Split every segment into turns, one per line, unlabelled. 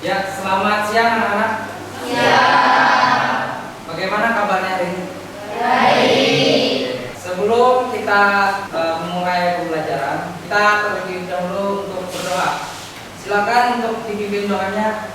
Ya, selamat siang anak-anak.
Ya.
Bagaimana kabarnya hari ini?
Baik.
Sebelum kita memulai pembelajaran, kita terlebih dahulu untuk berdoa. Silakan untuk dipimpin doanya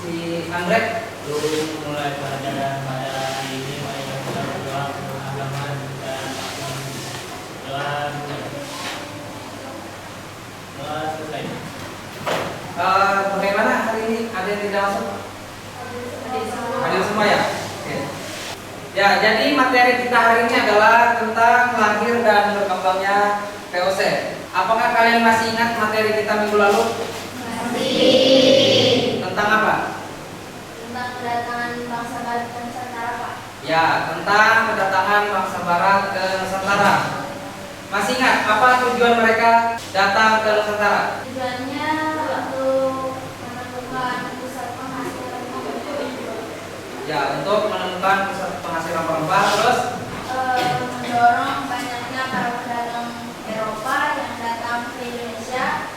si Anggrek.
Sebelum mulai pelajaran pada hari ini, mari kita berdoa untuk agama dan telah selesai.
Bagaimana hari ini? Ada yang tidak masuk? Hadir semua ya? Oke. Ya, jadi materi kita hari ini adalah tentang lahir dan berkembangnya VOC. Apakah kalian masih ingat materi kita minggu lalu?
Masih.
Tentang apa?
Tentang kedatangan bangsa barat ke Nusantara, Pak.
Ya, tentang kedatangan bangsa barat ke Nusantara. Masih ingat apa tujuan mereka datang ke Nusantara?
Tujuannya untuk menemukan pusat penghasilan
Ya, untuk menemukan pusat penghasil rempah-rempah, terus
mendorong banyaknya para pedagang Eropa yang datang ke Indonesia.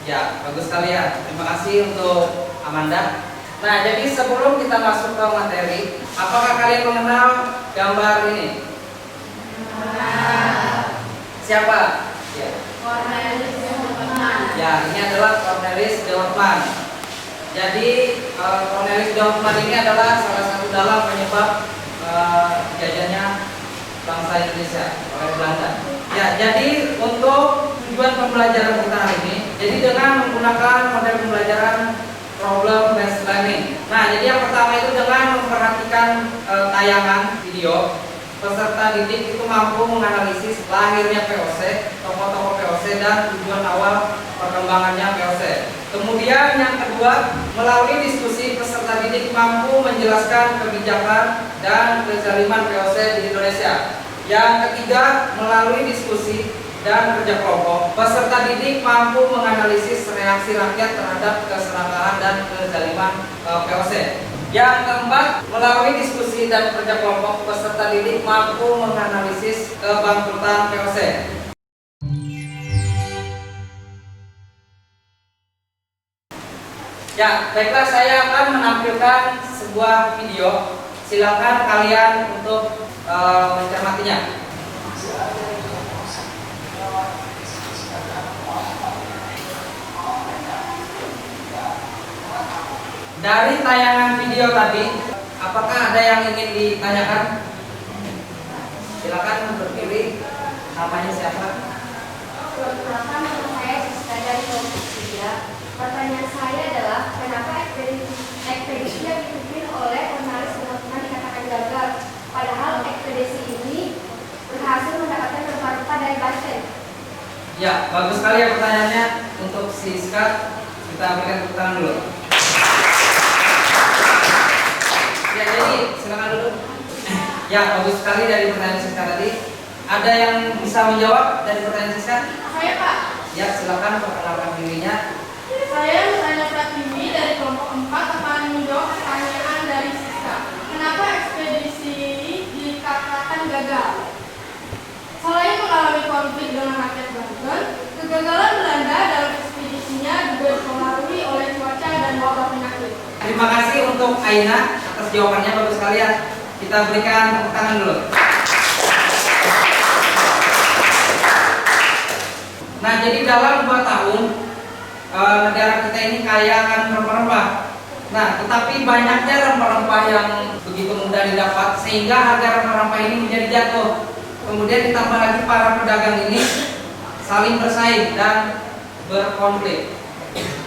ya, bagus sekali ya. Terima kasih untuk Amanda. Nah, jadi sebelum kita masuk ke materi, apakah kalian mengenal gambar ini? Siapa? Ya.
Cornelis Development.
Ya, ini adalah Cornelis Development. Jadi Cornelis Development ini adalah salah satu dalam penyebab jajahnya bangsa Indonesia oleh Belanda. Ya, jadi untuk tujuan pembelajaran kita hari ini, jadi dengan menggunakan model pembelajaran problem based learning. Nah, jadi yang pertama itu dengan memperhatikan tayangan video, peserta didik itu mampu menganalisis lahirnya VOC, tokoh-tokoh VOC dan tujuan awal perkembangannya VOC. Kemudian yang kedua, melalui diskusi peserta didik mampu menjelaskan kebijakan dan kezaliman VOC di Indonesia. Yang ketiga, melalui diskusi dan kerja kelompok, peserta didik mampu menganalisis reaksi rakyat terhadap keserakahan dan kezaliman VOC. Yang keempat, melalui diskusi dan kerja kelompok, peserta didik mampu menganalisis kebangkrutan VOC. Ya, baiklah, saya akan menampilkan sebuah video. Silakan kalian untuk mencermatinya. Dari tayangan video tadi, apakah ada yang ingin ditanyakan? Silakan berpilih namanya siapa.
Perkenalkan, nama saya Siska dari Kelompok 3. Pertanyaan saya adalah, kenapa ekspedisi yang dipimpin oleh Cornelis Development dikatakan gagal, padahal ekspedisi ini berhasil mendapatkan rempah-rempah dari Banten?
Ya, bagus sekali ya pertanyaannya. Untuk Siska, kita berikan tepuk tangan dulu. Ya, jadi silakan dulu. Ya, bagus sekali dari pertanyaan Siska tadi. Ada yang bisa menjawab dari pertanyaan Siska?
Saya, Pak.
Ya, silakan perkenalkan dirinya.
Saya Nurhana Pratimi dari kelompok 4 akan menjawab pertanyaan dari Siska. Kenapa ekspedisi dikatakan gagal? Selain mengalami konflik dengan rakyat Banten, kegagalan Belanda dalam ekspedisinya juga dipengaruhi oleh cuaca dan wabah penyakit.
Terima kasih untuk Aina atas jawabannya, bagus sekali ya. Kita berikan tepuk tangan dulu. Nah, jadi dalam 2 tahun negara kita ini kaya akan rempah-rempah. Nah, tetapi banyaknya rempah-rempah yang begitu mudah didapat sehingga harga rempah-rempah ini menjadi jatuh. Kemudian ditambah lagi para pedagang ini saling bersaing dan berkonflik.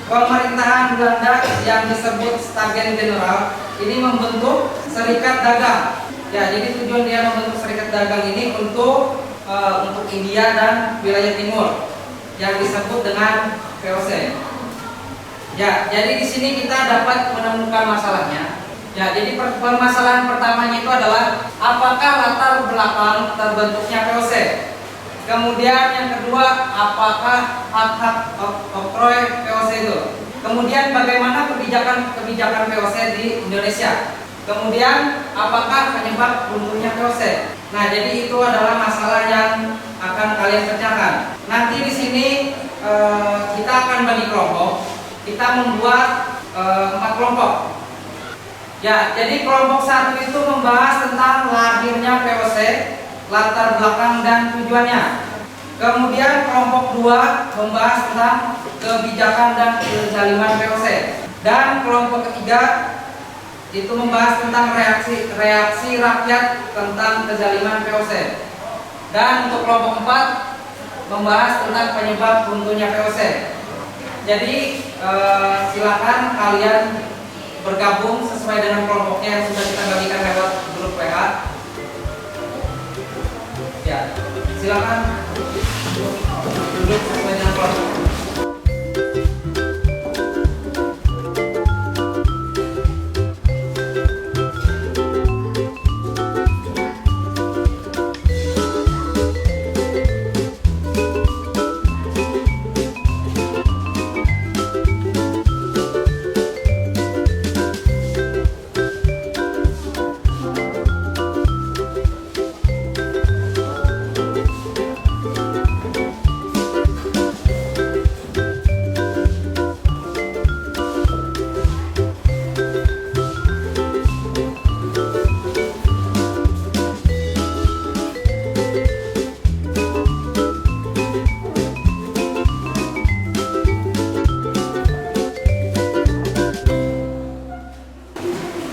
Pemerintahan Belanda yang disebut Staten General ini membentuk serikat dagang. Ya, jadi tujuan dia membentuk serikat dagang ini untuk India dan wilayah timur yang disebut dengan VOC. Ya, jadi di sini kita dapat menemukan masalahnya. Ya, jadi permasalahan pertamanya itu adalah apakah latar belakang terbentuknya VOC. Kemudian yang kedua, apakah hak-hak oktroy VOC itu. Kemudian bagaimana kebijakan VOC di Indonesia. Kemudian apakah penyebab lumpuhnya VOC. Nah, jadi itu adalah masalah yang akan kalian kerjakan. Nanti di sini kita akan bagi kelompok. Kita membuat 4 kelompok. Ya, jadi kelompok 1 itu membahas tentang lahirnya VOC, latar belakang dan tujuannya. Kemudian kelompok 2 membahas tentang kebijakan dan kezaliman VOC. Dan kelompok ketiga itu membahas tentang reaksi rakyat tentang kezaliman VOC. Dan untuk kelompok 4 membahas tentang penyebab runtuhnya VOC. Jadi silakan kalian bergabung sesuai dengan kelompoknya yang sudah kita bagikan lewat grup WA. Ya, silakan duduk sesuai dengan kelompok.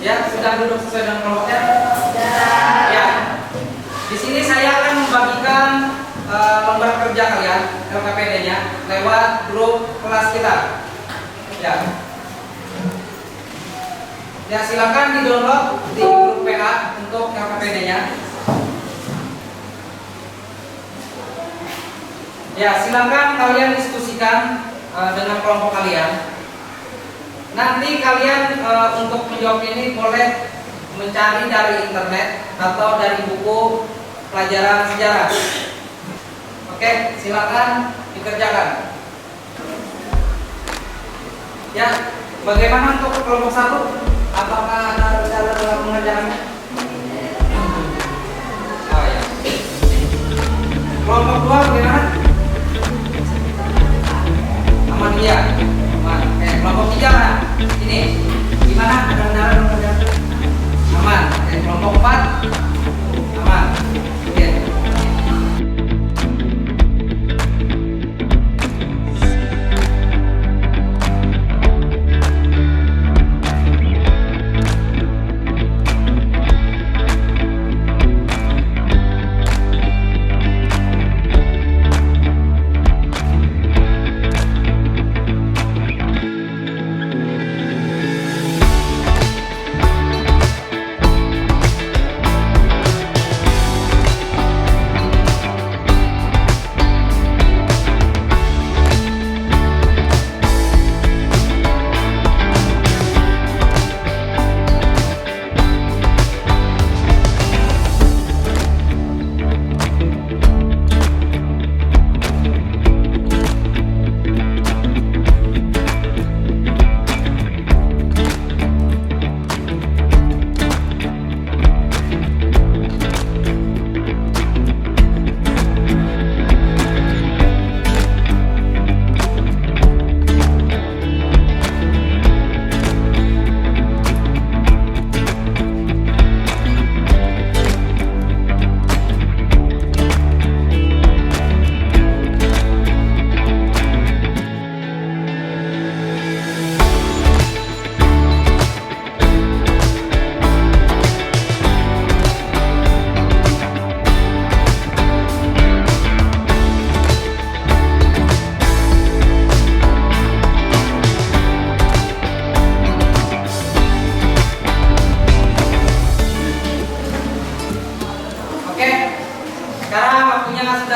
Ya, sudah duduk sesuai dengan kelompoknya? Ya. Di sini saya akan membagikan lembar kerja kalian, LKPD-nya, lewat grup kelas kita. Ya. Ya, silakan di-download di grup PA untuk LKPD-nya. Ya, silakan kalian diskusikan dengan kelompok kalian. Nanti kalian untuk menjawab ini boleh mencari dari internet atau dari buku pelajaran sejarah. Oke, silakan dikerjakan. Ya, bagaimana untuk kelompok 1? Apakah ada rencana dalam mengerjakannya? Oh ya. Kelompok 2 bagaimana? Aman ya. Kelompok 3 mana? Ini gimana? Ada kendala dalam kerjaan? Aman. Kelompok 4 aman. Oke.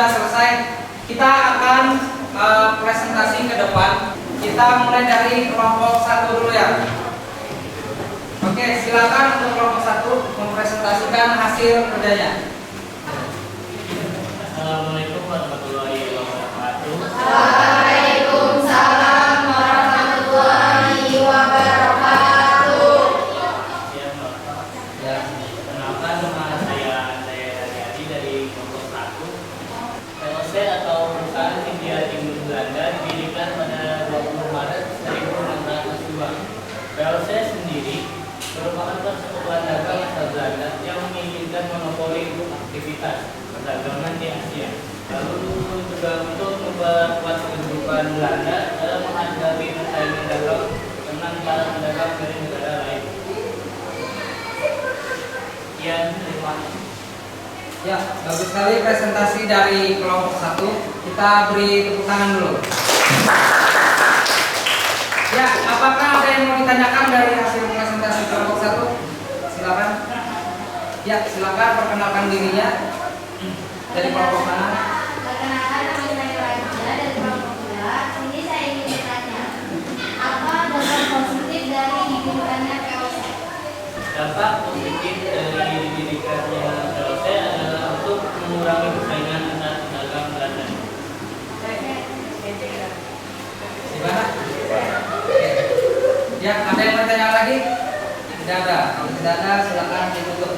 sudah selesai, kita akan presentasi ke depan. Kita mulai dari kelompok 1 dulu ya. Oke, silakan untuk kelompok 1 mempresentasikan hasil kerjanya.
Assalamualaikum warahmatullahi wabarakatuh.
Waalaikumsalam warahmatullahi wabarakatuh.
Ya, Pak. Ya, kenalkan nama saya Haryadi dari kelompok 1. POC atau Perusahaan Hindia Timur Belanda didirikan pada 20 Maret 1602 komunitas perdagangan di Asia. Lalu juga untuk memperkuat kedudukan Belanda dalam menghadapi persaingan dagang dengan para pedagang dari negara lain. Sekian, terima kasih.
Ya, bagus sekali presentasi dari kelompok 1. Kita beri tepuk tangan dulu. Ya, apakah ada yang mau ditanyakan dari hasil presentasi kelompok 1? Silakan. Ya, silakan perkenalkan dirinya. Dari kelompok mana?
Perkenalkan, nama saya Raja dari kelompok 2. Ini saya ingin bertanya, apa dampak positif dari didirikannya POC?
Dampak positif dari didirikannya POC adalah untuk mengurangi persaingan antar pedagang Belanda.
Gimana? Ya, ada yang bertanya lagi? Tidak ada. Kalau tidak ada, silakan ditutup.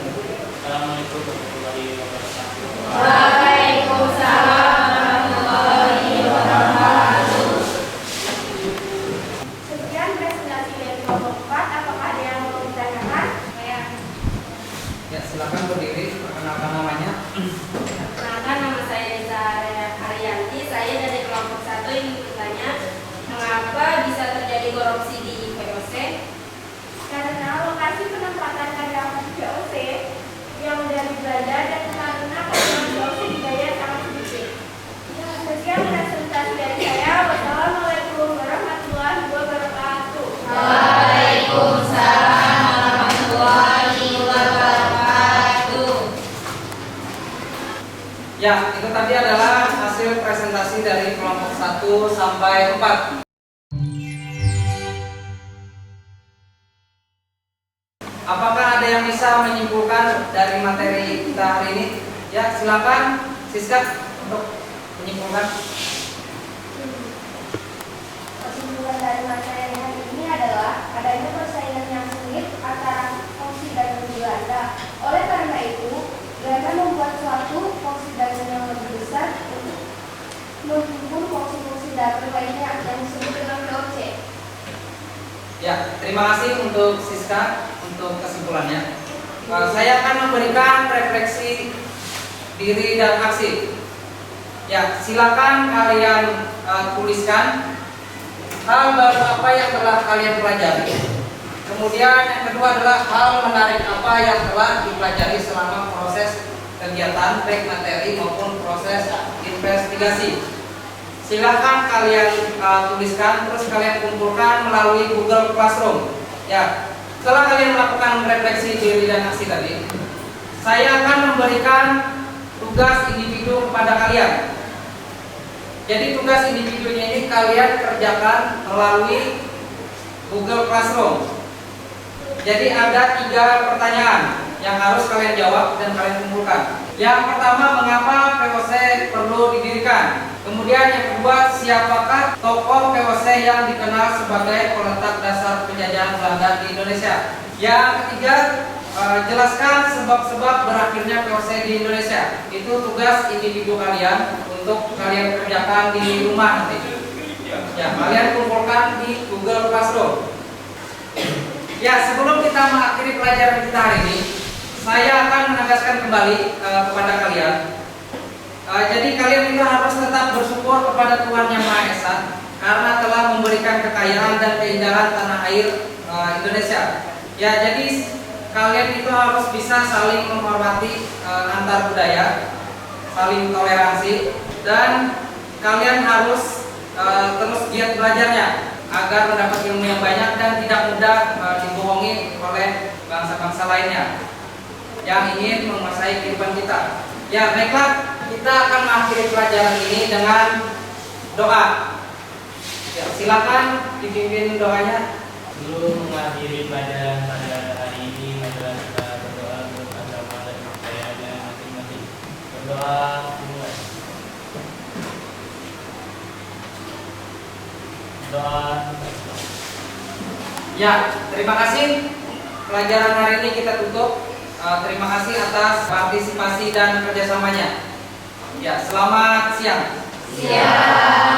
Assalamualaikum warahmatullahi wabarakatuh.
Waalaikumsalam warahmatullahi wabarakatuh.
Sekian presentasi dari kelompok 4. Apakah ada yang mau ditanyakan?
Ya, silakan berdiri, perkenalkan namanya.
Perkenalkan, nama saya Desa Haryanti. Saya dari kelompok 1 ingin bertanya, mengapa bisa terjadi korupsi di POC? Karena lokasi penempatan karyawan POC yang dari Belanda dan karena karyawan POC dibayar sangat sedikit. Sekian presentasi dari saya. Wassalamualaikum warahmatullahi wabarakatuh.
Waalaikumsalam warahmatullahi wabarakatuh.
Ya, itu tadi adalah hasil presentasi dari kelompok 1 sampai 4. Apakah ada yang bisa menyimpulkan dari materi kita hari ini? Ya, silakan Siska untuk menyimpulkan.
Kesimpulan dari materi hari ini adalah adanya persaingan yang sengit antara fungsi dagang Belanda. Oleh karena itu, Belanda membuat suatu fungsi dagang yang lebih besar untuk menghimpun fungsi-fungsi dagang lainnya yang disebut dengan POC.
Ya, terima kasih untuk Siska untuk kesimpulannya. Saya akan memberikan refleksi diri dan aksi. Ya, silakan kalian tuliskan hal baru apa yang telah kalian pelajari. Kemudian yang kedua adalah hal menarik apa yang telah dipelajari selama proses kegiatan baik materi maupun proses investigasi. Silakan kalian tuliskan, terus kalian kumpulkan melalui Google Classroom. Ya, setelah kalian melakukan refleksi diri dan aksi tadi, saya akan memberikan tugas individu kepada kalian. Jadi tugas individunya ini kalian kerjakan melalui Google Classroom. Jadi ada 3 pertanyaan yang harus kalian jawab dan kalian kumpulkan. Yang pertama, mengapa POC perlu didirikan? Kemudian yang kedua, siapakah tokoh POC yang dikenal sebagai peletak dasar penjajahan Belanda di Indonesia? Yang ketiga, jelaskan sebab-sebab berakhirnya POC di Indonesia. Itu tugas individu kalian untuk kalian kerjakan di rumah nanti. Ya, kalian kumpulkan di Google Classroom. Ya, sebelum kita mengakhiri pelajaran kita hari ini, saya akan menegaskan kembali kepada kalian. Jadi kalian itu harus tetap bersyukur kepada Tuhan Yang Maha Esa karena telah memberikan kekayaan dan keindahan tanah air Indonesia. Ya, jadi kalian itu harus bisa saling menghormati antar budaya, saling toleransi, dan kalian harus terus giat belajarnya agar mendapat ilmu yang banyak dan tidak mudah dibohongi oleh bangsa-bangsa lainnya yang ingin menguasai kehidupan kita. Ya, baiklah, kita akan mengakhiri pelajaran ini dengan doa. Ya, silakan dipimpin doanya.
Sebelum mengakhiri pelajaran pada hari ini, marilah kita berdoa untuk agama dan kepercayaannya masing-masing. Berdoa dimulai. Doa.
Ya, terima kasih. Pelajaran hari ini kita tutup. Terima kasih atas partisipasi dan kerjasamanya. Ya, selamat siang.
Siap.